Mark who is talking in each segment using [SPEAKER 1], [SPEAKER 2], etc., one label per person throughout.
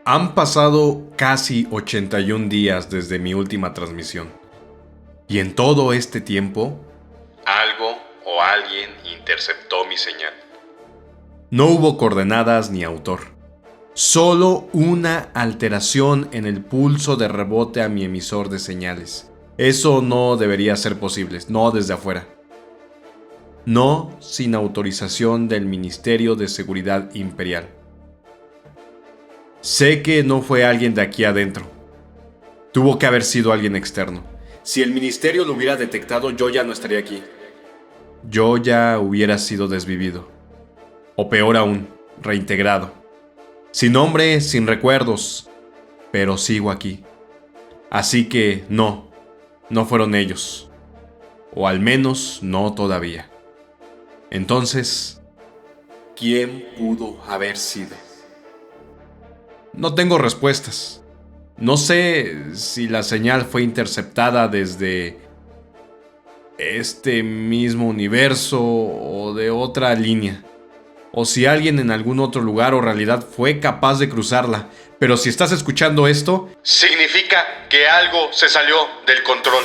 [SPEAKER 1] Han pasado casi 81 días desde mi última transmisión. Y en todo este tiempo, algo o alguien interceptó mi señal. No hubo coordenadas ni autor. Solo una alteración en el pulso de rebote a mi emisor de señales. Eso no debería ser posible, no desde afuera. No sin autorización del Ministerio de Seguridad Imperial. Sé que no fue alguien de aquí adentro. Tuvo que haber sido alguien externo. Si el ministerio lo hubiera detectado, yo ya no estaría aquí. Yo ya hubiera sido desvivido. O peor aún, reintegrado. Sin nombre, sin recuerdos. Pero sigo aquí. Así que no fueron ellos. O al menos no todavía. Entonces, ¿quién pudo haber sido? No tengo respuestas. No sé si la señal fue interceptada desde este mismo universo o de otra línea. O si alguien en algún otro lugar o realidad fue capaz de cruzarla. Pero si estás escuchando esto, significa que algo se salió del control.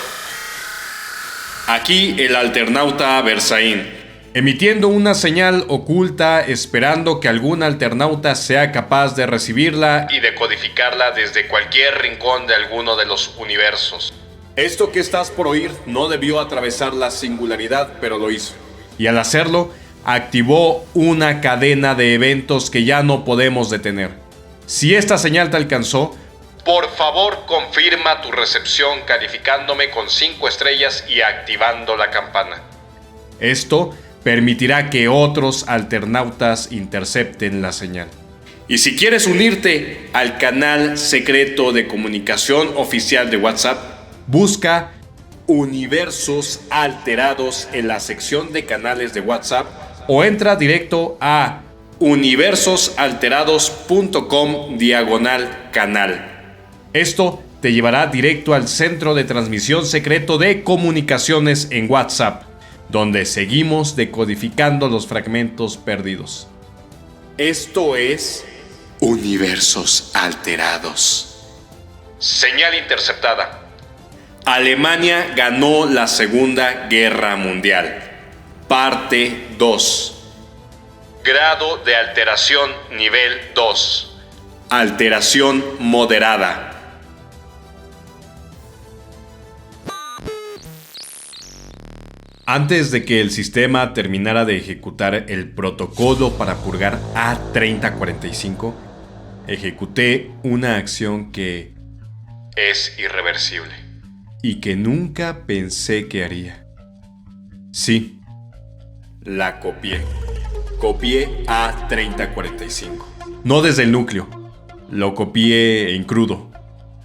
[SPEAKER 1] Aquí el alternauta Versaín, emitiendo una señal oculta, esperando que algún alternauta sea capaz de recibirla y decodificarla desde cualquier rincón de alguno de los universos. Esto que estás por oír no debió atravesar la singularidad, pero lo hizo. Y al hacerlo, activó una cadena de eventos que ya no podemos detener. Si esta señal te alcanzó, por favor confirma tu recepción calificándome con 5 estrellas y activando la campana. Esto permitirá que otros alternautas intercepten la señal. Y si quieres unirte al canal secreto de comunicación oficial de WhatsApp, busca Universos Alterados en la sección de canales de WhatsApp o entra directo a universosalterados.com/canal. Esto te llevará directo al centro de transmisión secreto de comunicaciones en WhatsApp, donde seguimos decodificando los fragmentos perdidos. Esto es Universos Alterados. Señal interceptada. Alemania ganó la Segunda Guerra Mundial. Parte 2. Grado de alteración nivel 2. Alteración moderada. Antes de que el sistema terminara de ejecutar el protocolo para purgar A3045, ejecuté una acción que es irreversible y que nunca pensé que haría. Sí, la copié. Copié A3045. No desde el núcleo, lo copié en crudo,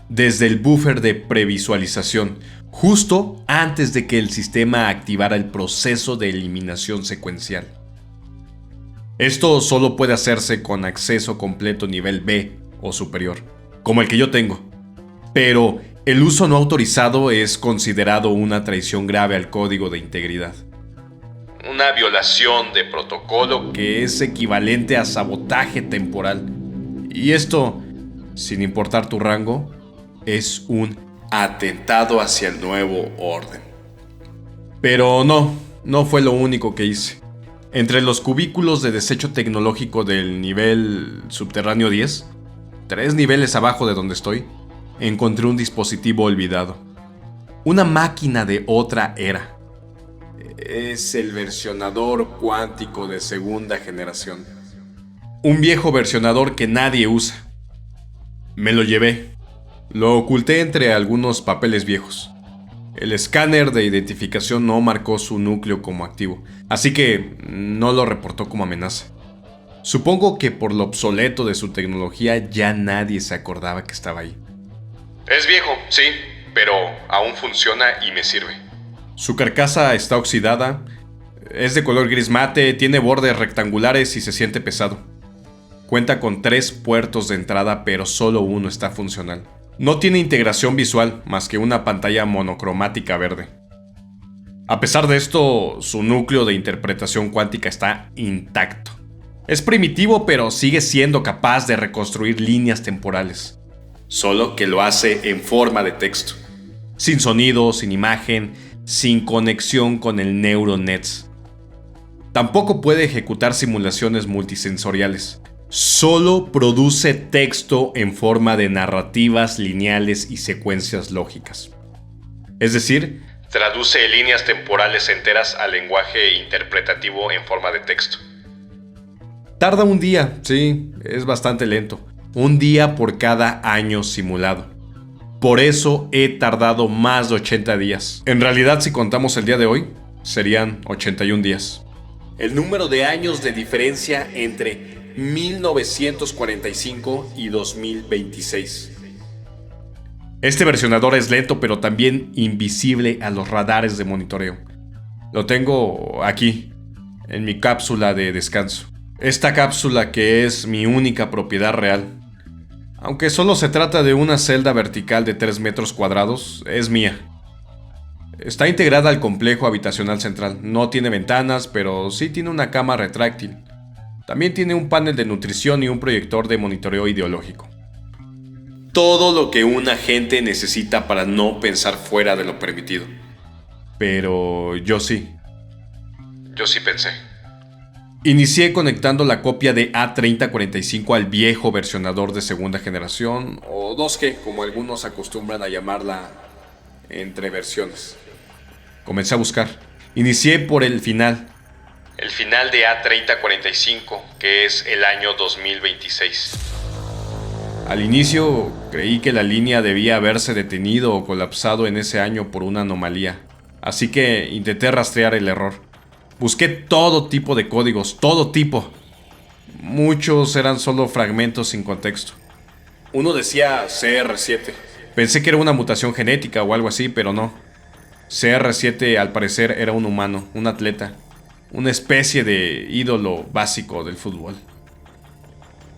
[SPEAKER 1] desde el buffer de previsualización, justo antes de que el sistema activara el proceso de eliminación secuencial. Esto solo puede hacerse con acceso completo nivel B o superior, como el que yo tengo. Pero el uso no autorizado es considerado una traición grave al código de integridad. Una violación de protocolo que es equivalente a sabotaje temporal. Y esto, sin importar tu rango, es un atentado hacia el nuevo orden. Pero no fue lo único que hice. Entre los cubículos de desecho tecnológico del nivel subterráneo 10, 3 niveles abajo de donde estoy, encontré un dispositivo olvidado. Una máquina de otra era. Es el versionador cuántico de segunda generación. Un viejo versionador que nadie usa. Me lo llevé. Lo oculté entre algunos papeles viejos. El escáner de identificación no marcó su núcleo como activo, así que no lo reportó como amenaza. Supongo que por lo obsoleto de su tecnología ya nadie se acordaba que estaba ahí. Es viejo, sí, pero aún funciona y me sirve. Su carcasa está oxidada, es de color gris mate, tiene bordes rectangulares y se siente pesado. Cuenta con 3 puertos de entrada, pero solo uno está funcional. No tiene integración visual más que una pantalla monocromática verde. A pesar de esto, su núcleo de interpretación cuántica está intacto. Es primitivo, pero sigue siendo capaz de reconstruir líneas temporales. Solo que lo hace en forma de texto. Sin sonido, sin imagen, sin conexión con el neural nets. Tampoco puede ejecutar simulaciones multisensoriales. Solo produce texto en forma de narrativas lineales y secuencias lógicas. Es decir, traduce líneas temporales enteras al lenguaje interpretativo en forma de texto. Tarda un día, sí, es bastante lento. Un día por cada año simulado. Por eso he tardado más de 80 días. En realidad, si contamos el día de hoy, serían 81 días. El número de años de diferencia entre 1945 y 2026. Este versionador es lento, pero también invisible a los radares de monitoreo. Lo tengo aquí, en mi cápsula de descanso. Esta cápsula, que es mi única propiedad real, aunque solo se trata de una celda vertical de 3 metros cuadrados, es mía. Está integrada al complejo habitacional central. No tiene ventanas, pero sí tiene una cama retráctil. También tiene un panel de nutrición y un proyector de monitoreo ideológico. Todo lo que un agente necesita para no pensar fuera de lo permitido. Pero yo sí pensé. Inicié conectando la copia de A3045 al viejo versionador de segunda generación, o 2G, como algunos acostumbran a llamarla entre versiones. Comencé a buscar. Inicié por el final. El final de A3045, que es el año 2026. Al inicio creí que la línea debía haberse detenido o colapsado en ese año por una anomalía, así que intenté rastrear el error. Busqué todo tipo de códigos, todo tipo. Muchos eran solo fragmentos sin contexto. Uno decía CR7. Pensé que era una mutación genética o algo así, pero no. CR7 al parecer era un humano, un atleta, una especie de ídolo básico del fútbol.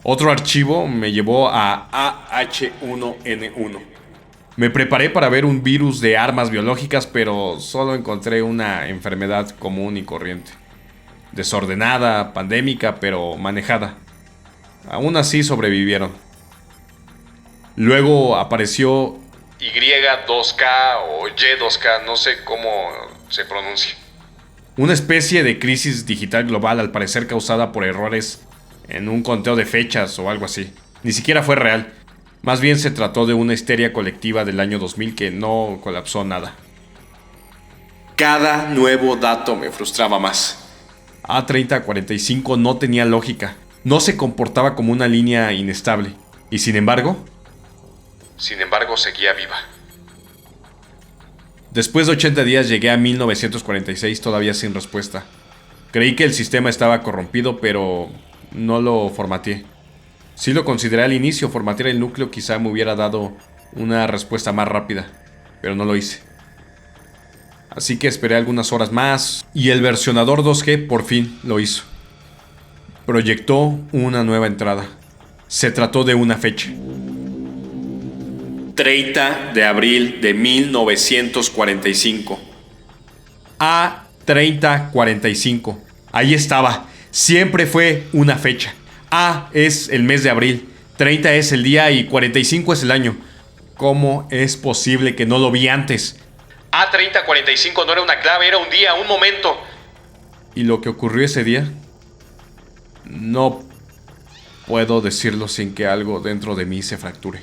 [SPEAKER 1] Otro archivo me llevó a AH1N1. Me preparé para ver un virus de armas biológicas, pero solo encontré una enfermedad común y corriente. Desordenada, pandémica, pero manejada. Aún así sobrevivieron. Luego apareció Y2K o Y2K, no sé cómo se pronuncia. Una especie de crisis digital global, al parecer causada por errores en un conteo de fechas o algo así. Ni siquiera fue real. Más bien se trató de una histeria colectiva del año 2000 que no colapsó nada. Cada nuevo dato me frustraba más. A3045 no tenía lógica. No se comportaba como una línea inestable. Y sin embargo, seguía viva. Después de 80 días llegué a 1946 todavía sin respuesta. Creí que el sistema estaba corrompido, pero no lo formateé. Sí lo consideré al inicio. Formatear el núcleo quizá me hubiera dado una respuesta más rápida, pero no lo hice. Así que esperé algunas horas más y el versionador 2G por fin lo hizo. Proyectó una nueva entrada. Se trató de una fecha. 30 de abril de 1945. A3045. Ahí estaba. Siempre fue una fecha. A es el mes de abril, 30 es el día y 45 es el año. ¿Cómo es posible que no lo vi antes? A3045 no era una clave, era un día, un momento. ¿Y lo que ocurrió ese día? No puedo decirlo sin que algo dentro de mí se fracture.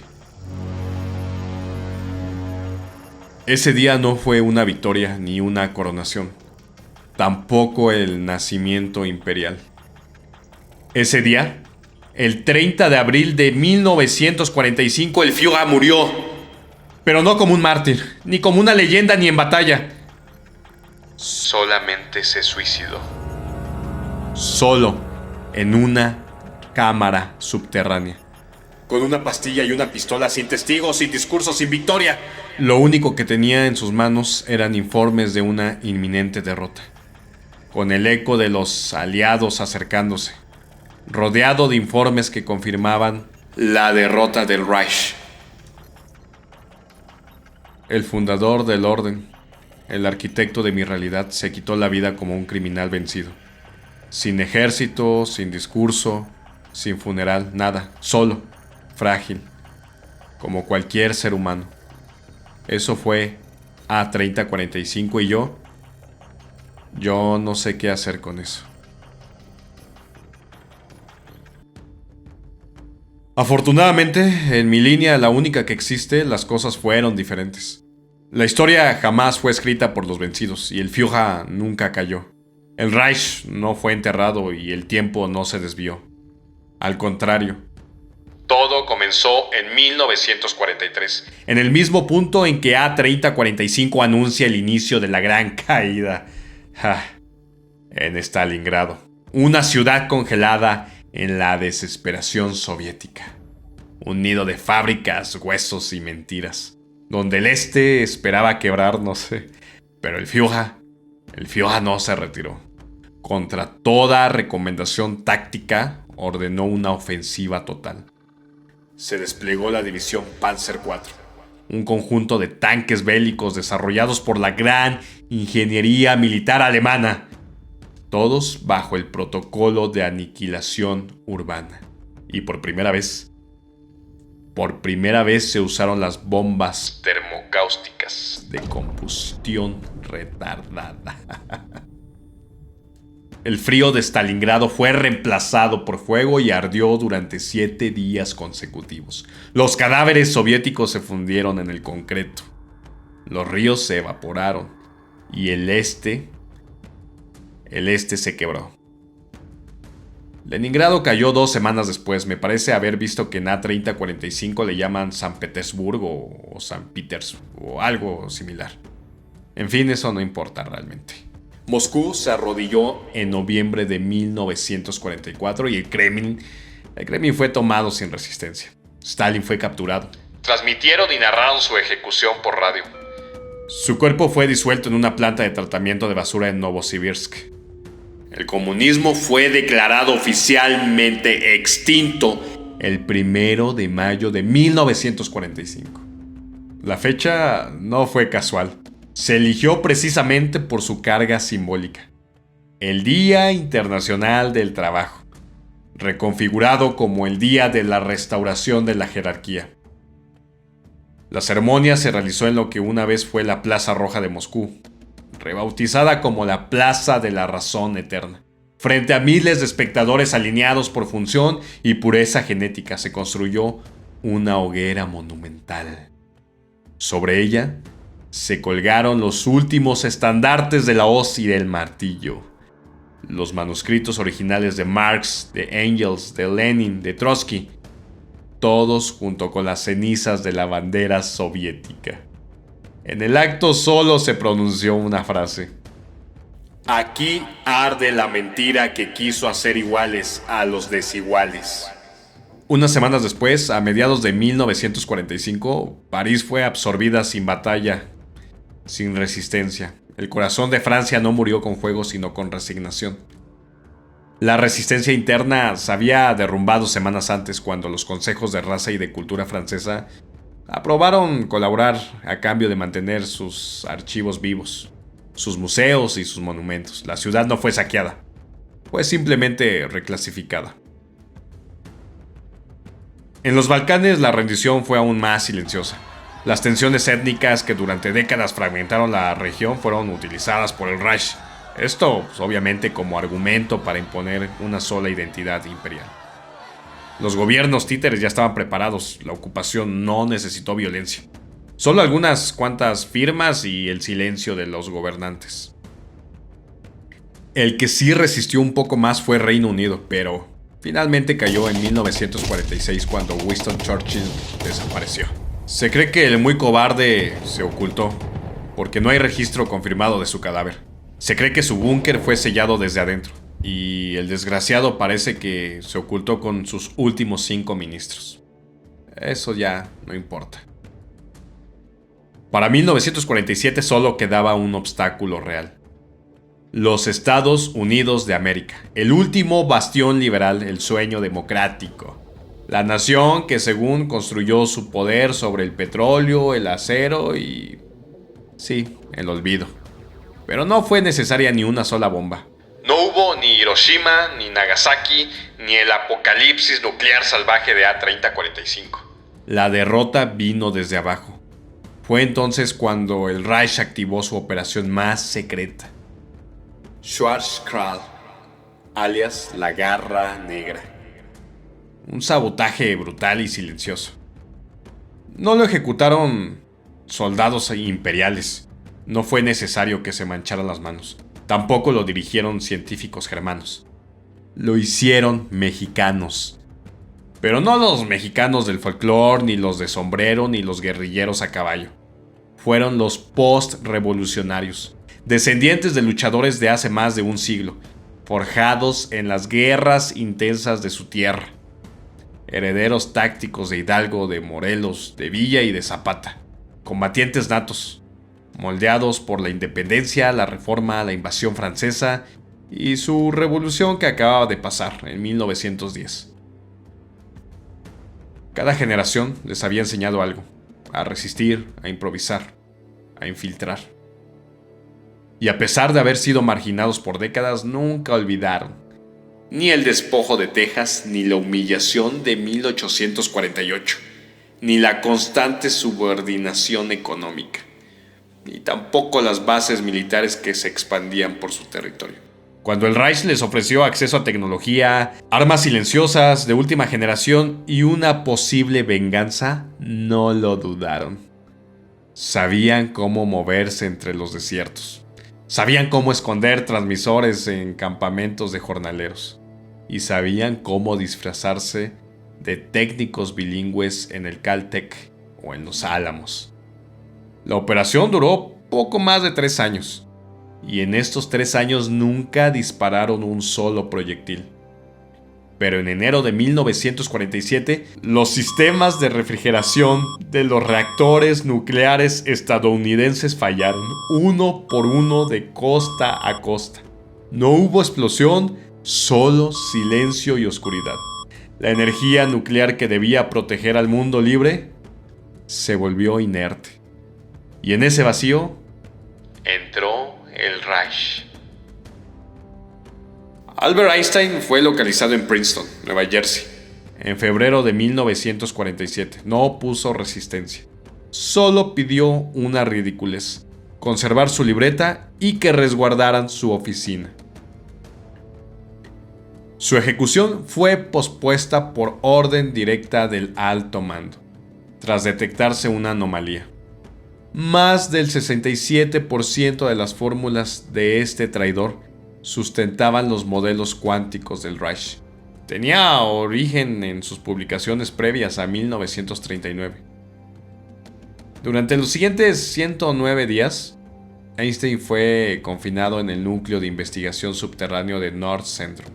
[SPEAKER 1] Ese día no fue una victoria ni una coronación. Tampoco el nacimiento imperial. Ese día, el 30 de abril de 1945, el Führer murió. Pero no como un mártir, ni como una leyenda, ni en batalla. Solamente se suicidó. Solo en una cámara subterránea. Con una pastilla y una pistola, sin testigos, sin discursos, sin victoria. Lo único que tenía en sus manos eran informes de una inminente derrota. Con el eco de los aliados acercándose. Rodeado de informes que confirmaban la derrota del Reich. El fundador del orden, el arquitecto de mi realidad, se quitó la vida como un criminal vencido. Sin ejército, sin discurso, sin funeral, nada. Solo, frágil, como cualquier ser humano. Eso fue A3045 y yo no sé qué hacer con eso. Afortunadamente, en mi línea, la única que existe, las cosas fueron diferentes. La historia jamás fue escrita por los vencidos y el Führer nunca cayó. El Reich no fue enterrado y el tiempo no se desvió. Al contrario, todo comenzó en 1943, en el mismo punto en que A3045 anuncia el inicio de la gran caída. En Stalingrado, una ciudad congelada en la desesperación soviética. Un nido de fábricas, huesos y mentiras, donde el este esperaba quebrar, no sé. Pero el Führer no se retiró. Contra toda recomendación táctica, ordenó una ofensiva total. Se desplegó la división Panzer IV, un conjunto de tanques bélicos desarrollados por la gran ingeniería militar alemana, todos bajo el protocolo de aniquilación urbana. Y por primera vez se usaron las bombas termocáusticas de combustión retardada. El frío de Stalingrado fue reemplazado por fuego y ardió durante 7 días consecutivos. Los cadáveres soviéticos se fundieron en el concreto. Los ríos se evaporaron y el este se quebró. Leningrado cayó 2 semanas después. Me parece haber visto que en A3045 le llaman San Petersburgo o San Peters o algo similar. En fin, eso no importa realmente. Moscú se arrodilló en noviembre de 1944 y el Kremlin fue tomado sin resistencia. Stalin fue capturado. Transmitieron y narraron su ejecución por radio. Su cuerpo fue disuelto en una planta de tratamiento de basura en Novosibirsk. El comunismo fue declarado oficialmente extinto el 1 de mayo de 1945. La fecha no fue casual. Se eligió precisamente por su carga simbólica. El Día Internacional del Trabajo, reconfigurado como el Día de la Restauración de la Jerarquía. La ceremonia se realizó en lo que una vez fue la Plaza Roja de Moscú, rebautizada como la Plaza de la Razón Eterna. Frente a miles de espectadores alineados por función y pureza genética, se construyó una hoguera monumental. Sobre ella se colgaron los últimos estandartes de la hoz y del martillo. Los manuscritos originales de Marx, de Engels, de Lenin, de Trotsky, todos junto con las cenizas de la bandera soviética. En el acto solo se pronunció una frase: aquí arde la mentira que quiso hacer iguales a los desiguales. Unas semanas después, a mediados de 1945, París fue absorbida sin batalla, sin resistencia. El corazón de Francia no murió con fuego, sino con resignación. La resistencia interna se había derrumbado semanas antes, cuando los consejos de raza y de cultura francesa aprobaron colaborar a cambio de mantener sus archivos vivos, sus museos y sus monumentos. La ciudad no fue saqueada, fue simplemente reclasificada. En los Balcanes la rendición fue aún más silenciosa. Las tensiones étnicas que durante décadas fragmentaron la región fueron utilizadas por el Reich. Esto, obviamente, como argumento para imponer una sola identidad imperial. Los gobiernos títeres ya estaban preparados. La ocupación no necesitó violencia. Solo algunas cuantas firmas y el silencio de los gobernantes. El que sí resistió un poco más fue Reino Unido, pero finalmente cayó en 1946 cuando Winston Churchill desapareció. Se cree que el muy cobarde se ocultó, porque no hay registro confirmado de su cadáver. Se cree que su búnker fue sellado desde adentro, y el desgraciado parece que se ocultó con sus últimos 5 ministros. Eso ya no importa. Para 1947 solo quedaba un obstáculo real: los Estados Unidos de América, el último bastión liberal, el sueño democrático. La nación que según construyó su poder sobre el petróleo, el acero y... sí, el olvido. Pero no fue necesaria ni una sola bomba. No hubo ni Hiroshima, ni Nagasaki, ni el apocalipsis nuclear salvaje de A3045. La derrota vino desde abajo. Fue entonces cuando el Reich activó su operación más secreta, Schwarzkral, alias la Garra Negra. Un sabotaje brutal y silencioso. No lo ejecutaron soldados imperiales. No fue necesario que se mancharan las manos. Tampoco lo dirigieron científicos germanos. Lo hicieron mexicanos. Pero no los mexicanos del folclore, ni los de sombrero, ni los guerrilleros a caballo. Fueron los post-revolucionarios, descendientes de luchadores de hace más de un siglo, forjados en las guerras intensas de su tierra. Herederos tácticos de Hidalgo, de Morelos, de Villa y de Zapata. Combatientes natos, moldeados por la independencia, la reforma, la invasión francesa y su revolución que acababa de pasar en 1910. Cada generación les había enseñado algo, a resistir, a improvisar, a infiltrar. Y a pesar de haber sido marginados por décadas, nunca olvidaron ni el despojo de Texas, ni la humillación de 1848, ni la constante subordinación económica, ni tampoco las bases militares que se expandían por su territorio. Cuando el Reich les ofreció acceso a tecnología, armas silenciosas de última generación y una posible venganza, no lo dudaron. Sabían cómo moverse entre los desiertos. Sabían cómo esconder transmisores en campamentos de jornaleros. Y sabían cómo disfrazarse de técnicos bilingües en el Caltech o en los Álamos. La operación duró poco más de 3 años. Y en estos 3 años nunca dispararon un solo proyectil. Pero en enero de 1947, los sistemas de refrigeración de los reactores nucleares estadounidenses fallaron, uno por uno de costa a costa. No hubo explosión, solo silencio y oscuridad. La energía nuclear que debía proteger al mundo libre se volvió inerte. Y en ese vacío entró el Reich. Albert Einstein fue localizado en Princeton, Nueva Jersey, en febrero de 1947. No opuso resistencia. Solo pidió una ridiculez: conservar su libreta y que resguardaran su oficina. Su ejecución fue pospuesta por orden directa del alto mando, tras detectarse una anomalía. Más del 67% de las fórmulas de este traidor sustentaban los modelos cuánticos del Reich. Tenía origen en sus publicaciones previas a 1939. Durante los siguientes 109 días, Einstein fue confinado en el núcleo de investigación subterráneo de North Central.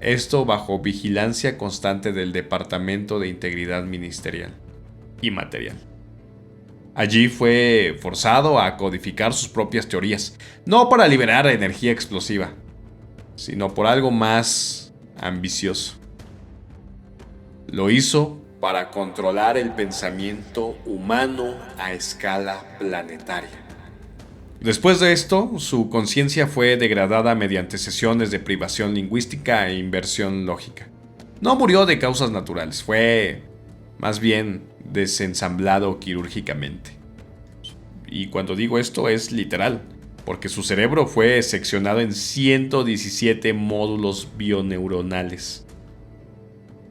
[SPEAKER 1] Esto bajo vigilancia constante del Departamento de Integridad Ministerial y Material. Allí fue forzado a codificar sus propias teorías, no para liberar energía explosiva, sino por algo más ambicioso. Lo hizo para controlar el pensamiento humano a escala planetaria. Después de esto, su conciencia fue degradada mediante sesiones de privación lingüística e inversión lógica. No murió de causas naturales, fue más bien desensamblado quirúrgicamente. Y cuando digo esto es literal, porque su cerebro fue seccionado en 117 módulos bioneuronales.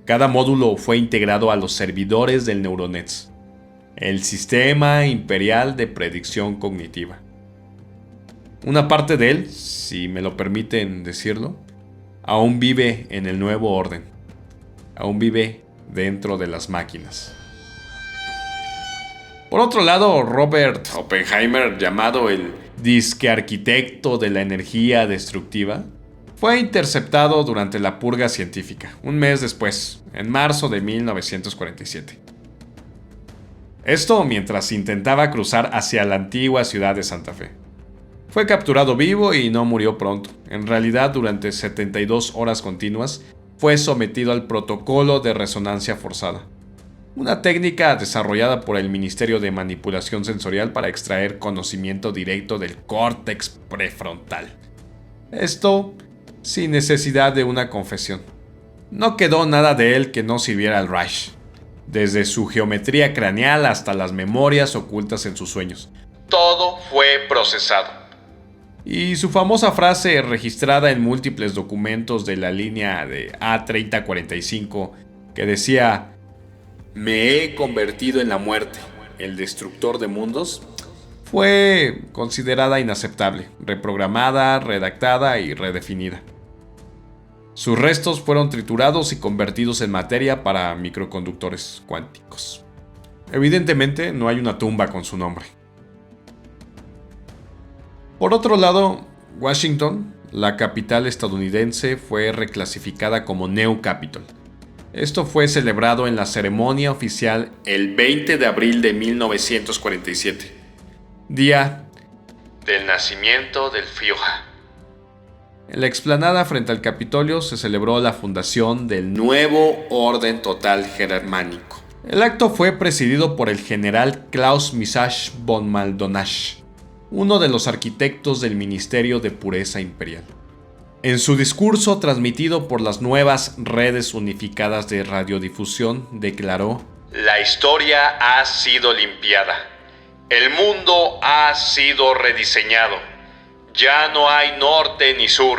[SPEAKER 1] Cada módulo fue integrado a los servidores del Neuronets, el sistema imperial de predicción cognitiva. Una parte de él, si me lo permiten decirlo, aún vive en el nuevo orden, aún vive dentro de las máquinas. Por otro lado, Robert Oppenheimer, llamado el disque arquitecto de la energía destructiva, fue interceptado durante la purga científica, un mes después, en marzo de 1947. Esto mientras intentaba cruzar hacia la antigua ciudad de Santa Fe. Fue capturado vivo y no murió pronto. En realidad, durante 72 horas continuas, fue sometido al protocolo de resonancia forzada, una técnica desarrollada por el Ministerio de Manipulación Sensorial para extraer conocimiento directo del córtex prefrontal. Esto sin necesidad de una confesión. No quedó nada de él que no sirviera al Reich, desde su geometría craneal hasta las memorias ocultas en sus sueños. Todo fue procesado. Y su famosa frase, registrada en múltiples documentos de la línea de A3045, que decía: "Me he convertido en la muerte, el destructor de mundos", fue considerada inaceptable, reprogramada, redactada y redefinida. Sus restos fueron triturados y convertidos en materia para microconductores cuánticos. Evidentemente, no hay una tumba con su nombre. Por otro lado, Washington, la capital estadounidense, fue reclasificada como New Capitol. Esto fue celebrado en la ceremonia oficial el 20 de abril de 1947, día del nacimiento del Führer. En la explanada frente al Capitolio se celebró la fundación del nuevo orden total germánico. El acto fue presidido por el general Klaus Misash von Maldonach, uno de los arquitectos del Ministerio de Pureza Imperial. En su discurso transmitido por las nuevas redes unificadas de radiodifusión, declaró: "La historia ha sido limpiada. El mundo ha sido rediseñado. Ya no hay norte ni sur.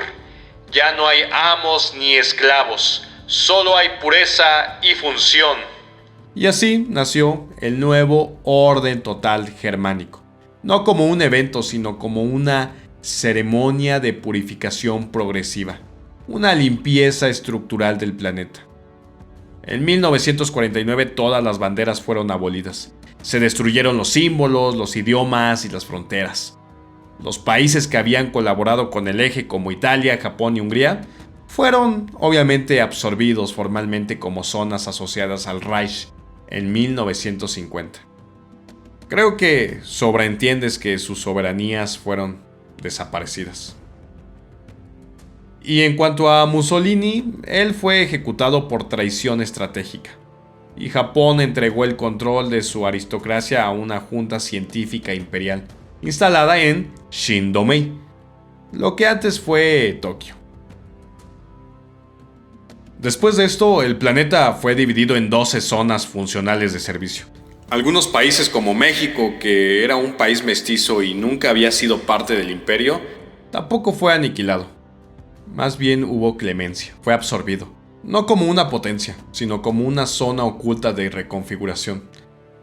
[SPEAKER 1] Ya no hay amos ni esclavos. Solo hay pureza y función". Y así nació el nuevo orden total germánico. No como un evento, sino como una ceremonia de purificación progresiva, una limpieza estructural del planeta. En 1949 todas las banderas fueron abolidas. Se destruyeron los símbolos, los idiomas y las fronteras. Los países que habían colaborado con el eje, como Italia, Japón y Hungría, fueron obviamente absorbidos formalmente como zonas asociadas al Reich en 1950. Creo que sobreentiendes que sus soberanías fueron desaparecidas. Y en cuanto a Mussolini, él fue ejecutado por traición estratégica, y Japón entregó el control de su aristocracia a una junta científica imperial instalada en Shindomei, lo que antes fue Tokio. Después de esto, el planeta fue dividido en 12 zonas funcionales de servicio. Algunos países como México, que era un país mestizo y nunca había sido parte del imperio, tampoco fue aniquilado. Más bien hubo clemencia, fue absorbido. No como una potencia, sino como una zona oculta de reconfiguración.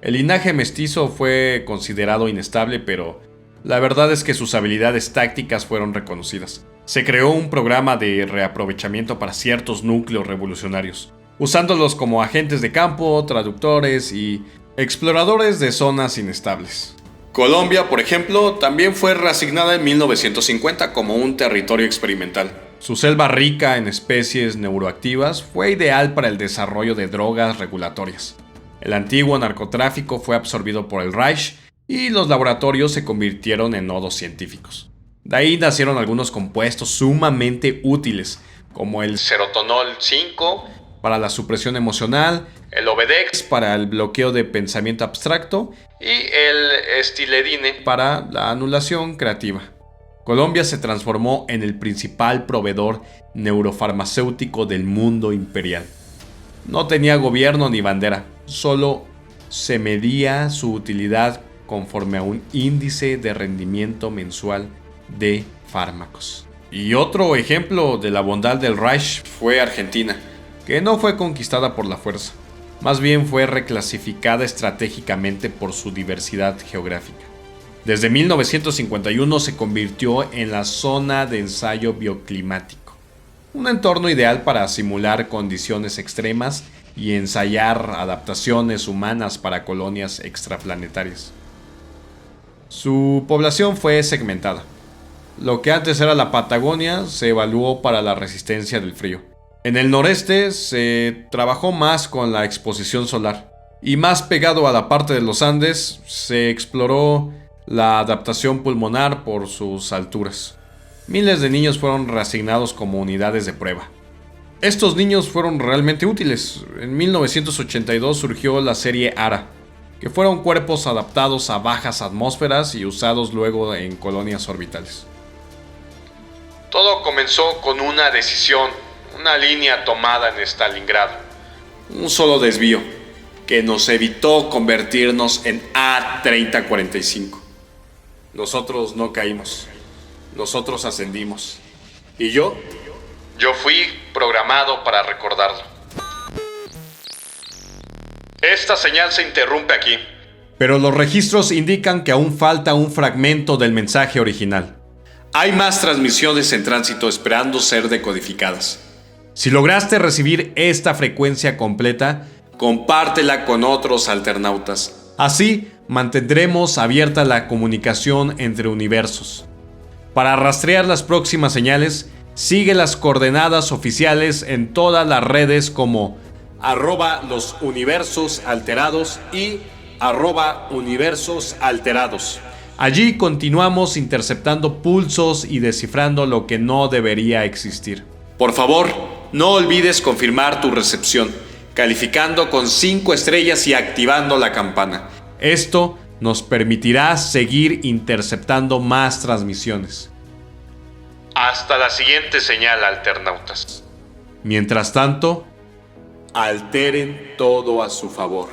[SPEAKER 1] El linaje mestizo fue considerado inestable, pero la verdad es que sus habilidades tácticas fueron reconocidas. Se creó un programa de reaprovechamiento para ciertos núcleos revolucionarios, usándolos como agentes de campo, traductores y exploradores de zonas inestables. Colombia, por ejemplo, también fue reasignada en 1950 como un territorio experimental. Su selva rica en especies neuroactivas fue ideal para el desarrollo de drogas regulatorias. El antiguo narcotráfico fue absorbido por el Reich y los laboratorios se convirtieron en nodos científicos. De ahí nacieron algunos compuestos sumamente útiles, como el serotonol 5 para la supresión emocional, el Obedex para el bloqueo de pensamiento abstracto y el estiledine para la anulación creativa. Colombia se transformó en el principal proveedor neurofarmacéutico del mundo imperial. No tenía gobierno ni bandera, solo se medía su utilidad conforme a un índice de rendimiento mensual de fármacos. Y otro ejemplo de la bondad del Reich fue Argentina, que no fue conquistada por la fuerza, más bien fue reclasificada estratégicamente por su diversidad geográfica. Desde 1951 se convirtió en la zona de ensayo bioclimático, un entorno ideal para simular condiciones extremas y ensayar adaptaciones humanas para colonias extraplanetarias. Su población fue segmentada. Lo que antes era la Patagonia se evaluó para la resistencia del frío. En el noreste se trabajó más con la exposición solar, y más pegado a la parte de los Andes se exploró la adaptación pulmonar por sus alturas. Miles de niños fueron reasignados como unidades de prueba. Estos niños fueron realmente útiles. En 1982 surgió la serie ARA, que fueron cuerpos adaptados a bajas atmósferas y usados luego en colonias orbitales. Todo comenzó con una decisión, una línea tomada en Stalingrado. Un solo desvío que nos evitó convertirnos en A-3045. Nosotros no caímos, nosotros ascendimos. ¿Y yo? Yo fui programado para recordarlo. Esta señal se interrumpe aquí. Pero los registros indican que aún falta un fragmento del mensaje original. Hay más transmisiones en tránsito esperando ser decodificadas. Si lograste recibir esta frecuencia completa, compártela con otros alternautas. Así mantendremos abierta la comunicación entre universos. Para rastrear las próximas señales, sigue las coordenadas oficiales en todas las redes como @losuniversosalterados y @universosalterados. Allí continuamos interceptando pulsos y descifrando lo que no debería existir. Por favor, no olvides confirmar tu recepción, calificando con 5 estrellas y activando la campana. Esto nos permitirá seguir interceptando más transmisiones. Hasta la siguiente señal, alternautas. Mientras tanto, alteren todo a su favor.